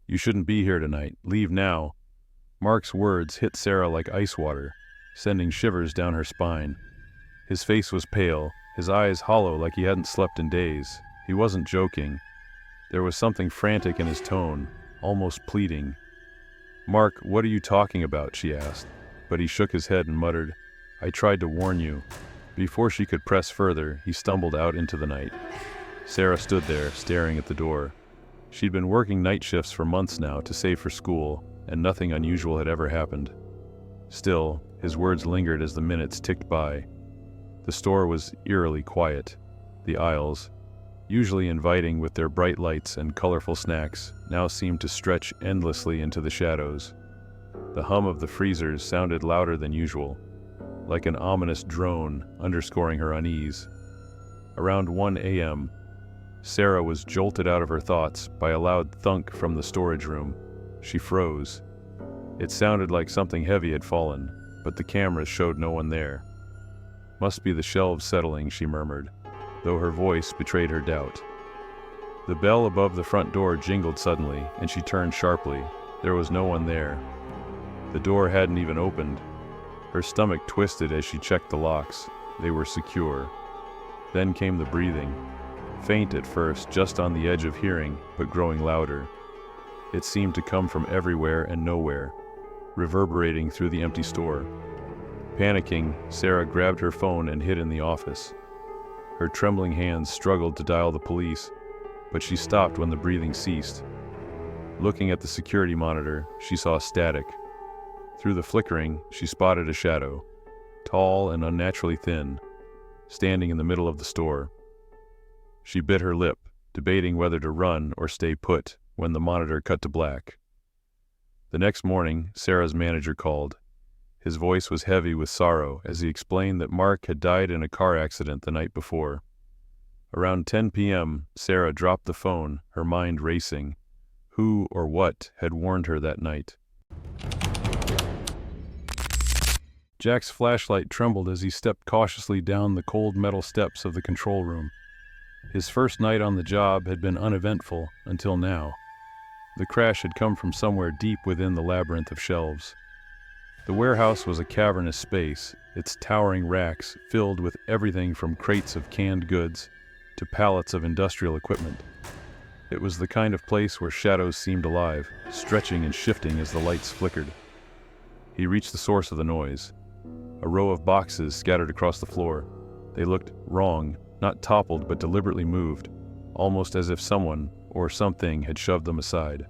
You shouldn't be here tonight. Leave now." Mark's words hit Sarah like ice water, sending shivers down her spine. His face was pale, his eyes hollow like he hadn't slept in days. He wasn't joking. There was something frantic in his tone, almost pleading. "Mark, what are you talking about?" she asked, but he shook his head and muttered, "I tried to warn you." Before she could press further, he stumbled out into the night. Sarah stood there, staring at the door. She'd been working night shifts for months now to save for school, and nothing unusual had ever happened. Still, his words lingered as the minutes ticked by. The store was eerily quiet. The aisles, usually inviting with their bright lights and colorful snacks, now seemed to stretch endlessly into the shadows. The hum of the freezers sounded louder than usual, like an ominous drone underscoring her unease. Around 1 a.m., Sarah was jolted out of her thoughts by a loud thunk from the storage room. She froze. It sounded like something heavy had fallen, but the cameras showed no one there. "Must be the shelves settling," she murmured, though her voice betrayed her doubt. The bell above the front door jingled suddenly, and she turned sharply. There was no one there. The door hadn't even opened. Her stomach twisted as she checked the locks. They were secure. Then came the breathing. Faint at first, just on the edge of hearing, but growing louder. It seemed to come from everywhere and nowhere, reverberating through the empty store. Panicking, Sarah grabbed her phone and hid in the office. Her trembling hands struggled to dial the police, but she stopped when the breathing ceased. Looking at the security monitor, she saw static. Through the flickering, she spotted a shadow, tall and unnaturally thin, standing in the middle of the store. She bit her lip, debating whether to run or stay put, when the monitor cut to black. The next morning, Sarah's manager called. His voice was heavy with sorrow as he explained that Mark had died in a car accident the night before. Around 10 p.m., Sarah dropped the phone, her mind racing. Who or what had warned her that night? Jack's flashlight trembled as he stepped cautiously down the cold metal steps of the control room. His first night on the job had been uneventful until now. The crash had come from somewhere deep within the labyrinth of shelves. The warehouse was a cavernous space, its towering racks filled with everything from crates of canned goods to pallets of industrial equipment. It was the kind of place where shadows seemed alive, stretching and shifting as the lights flickered. He reached the source of the noise. A row of boxes scattered across the floor. They looked wrong, not toppled but deliberately moved, almost as if someone or something had shoved them aside.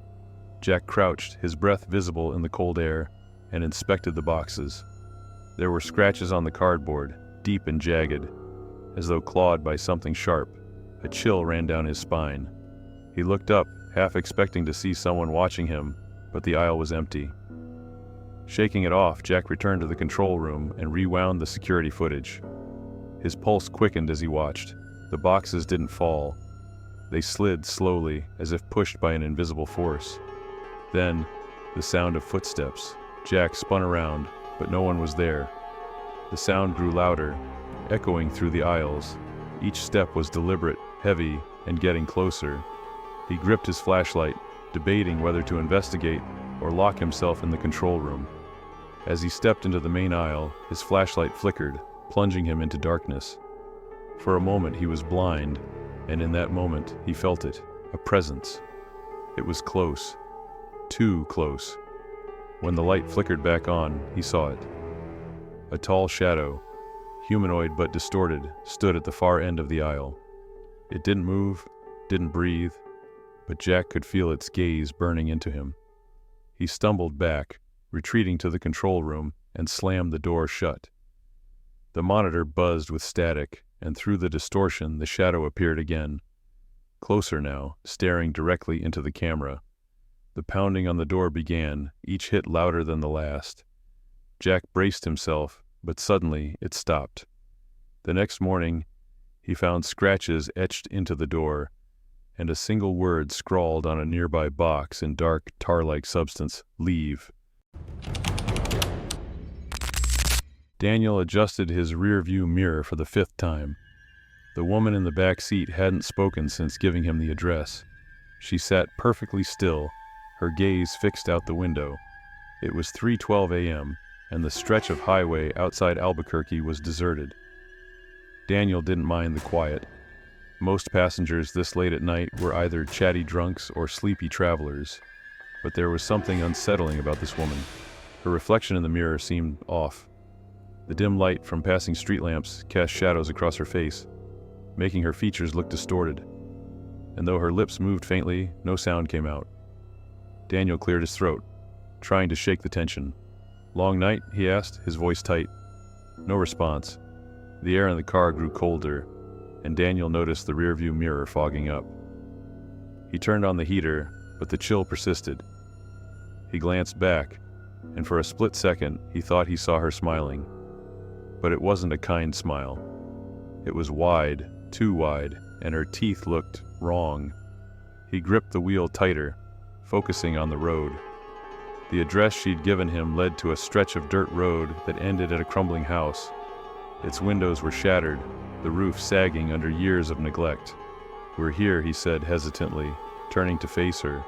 Jack crouched, his breath visible in the cold air, and inspected the boxes. There were scratches on the cardboard, deep and jagged, as though clawed by something sharp. A chill ran down his spine. He looked up, half expecting to see someone watching him, but the aisle was empty. Shaking it off, Jack returned to the control room and rewound the security footage. His pulse quickened as he watched. The boxes didn't fall. They slid slowly, as if pushed by an invisible force. Then, the sound of footsteps. Jack spun around, but no one was there. The sound grew louder, echoing through the aisles. Each step was deliberate, heavy, and getting closer. He gripped his flashlight, debating whether to investigate or lock himself in the control room. As he stepped into the main aisle, his flashlight flickered, plunging him into darkness. For a moment he was blind, and in that moment he felt it, a presence. It was close, too close. When the light flickered back on, he saw it. A tall shadow, humanoid but distorted, stood at the far end of the aisle. It didn't move, didn't breathe, but Jack could feel its gaze burning into him. He stumbled back, retreating to the control room, and slammed the door shut. The monitor buzzed with static, and through the distortion the shadow appeared again. Closer now, staring directly into the camera. The pounding on the door began, each hit louder than the last. Jack braced himself, but suddenly it stopped. The next morning, he found scratches etched into the door, and a single word scrawled on a nearby box in dark, tar-like substance: "Leave." Daniel adjusted his rear-view mirror for the 5th time. The woman in the back seat hadn't spoken since giving him the address. She sat perfectly still, her gaze fixed out the window. It was 3:12 a.m., and the stretch of highway outside Albuquerque was deserted. Daniel didn't mind the quiet. Most passengers this late at night were either chatty drunks or sleepy travelers, but there was something unsettling about this woman. Her reflection in the mirror seemed off. The dim light from passing street lamps cast shadows across her face, making her features look distorted. And though her lips moved faintly, no sound came out. Daniel cleared his throat, trying to shake the tension. "Long night?" he asked, his voice tight. No response. The air in the car grew colder, and Daniel noticed the rearview mirror fogging up. He turned on the heater, but the chill persisted. He glanced back, and for a split second he thought he saw her smiling. But it wasn't a kind smile. It was wide, too wide, and her teeth looked wrong. He gripped the wheel tighter, focusing on the road. The address she'd given him led to a stretch of dirt road that ended at a crumbling house. Its windows were shattered, the roof sagging under years of neglect. "We're here," he said hesitantly, turning to face her,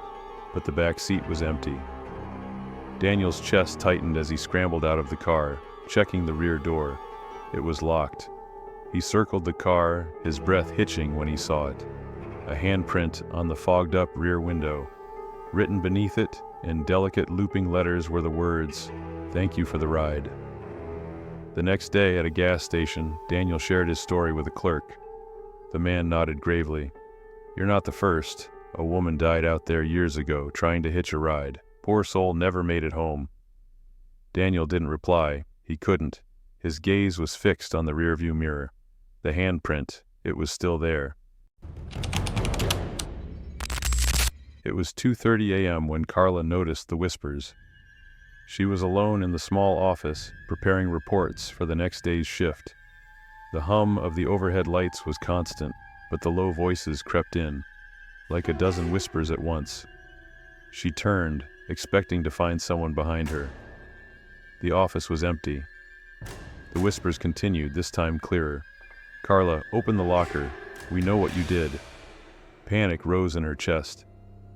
but the back seat was empty. Daniel's chest tightened as he scrambled out of the car, checking the rear door. It was locked. He circled the car, his breath hitching when he saw it. A handprint on the fogged-up rear window. Written beneath it, in delicate looping letters, were the words, "Thank you for the ride." The next day at a gas station, Daniel shared his story with a clerk. The man nodded gravely. "You're not the first. A woman died out there years ago, trying to hitch a ride. Poor soul never made it home." Daniel didn't reply. He couldn't. His gaze was fixed on the rearview mirror. The handprint, it was still there. It was 2:30 a.m. when Carla noticed the whispers. She was alone in the small office, preparing reports for the next day's shift. The hum of the overhead lights was constant, but the low voices crept in, like a dozen whispers at once. She turned, expecting to find someone behind her. The office was empty. The whispers continued, this time clearer. "Carla, open the locker. We know what you did." Panic rose in her chest.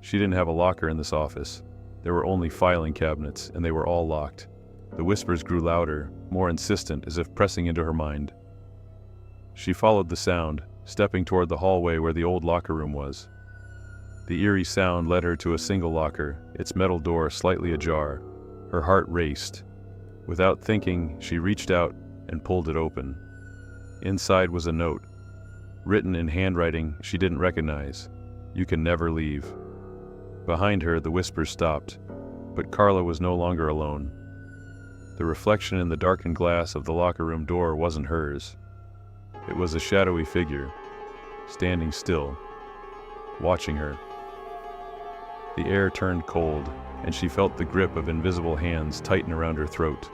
She didn't have a locker in this office. There were only filing cabinets, and they were all locked. The whispers grew louder, more insistent, as if pressing into her mind. She followed the sound, stepping toward the hallway where the old locker room was. The eerie sound led her to a single locker, its metal door slightly ajar. Her heart raced. Without thinking, she reached out and pulled it open. Inside was a note, written in handwriting she didn't recognize. "You can never leave." Behind her, the whispers stopped, but Carla was no longer alone. The reflection in the darkened glass of the locker room door wasn't hers. It was a shadowy figure, standing still, watching her. The air turned cold, and she felt the grip of invisible hands tighten around her throat.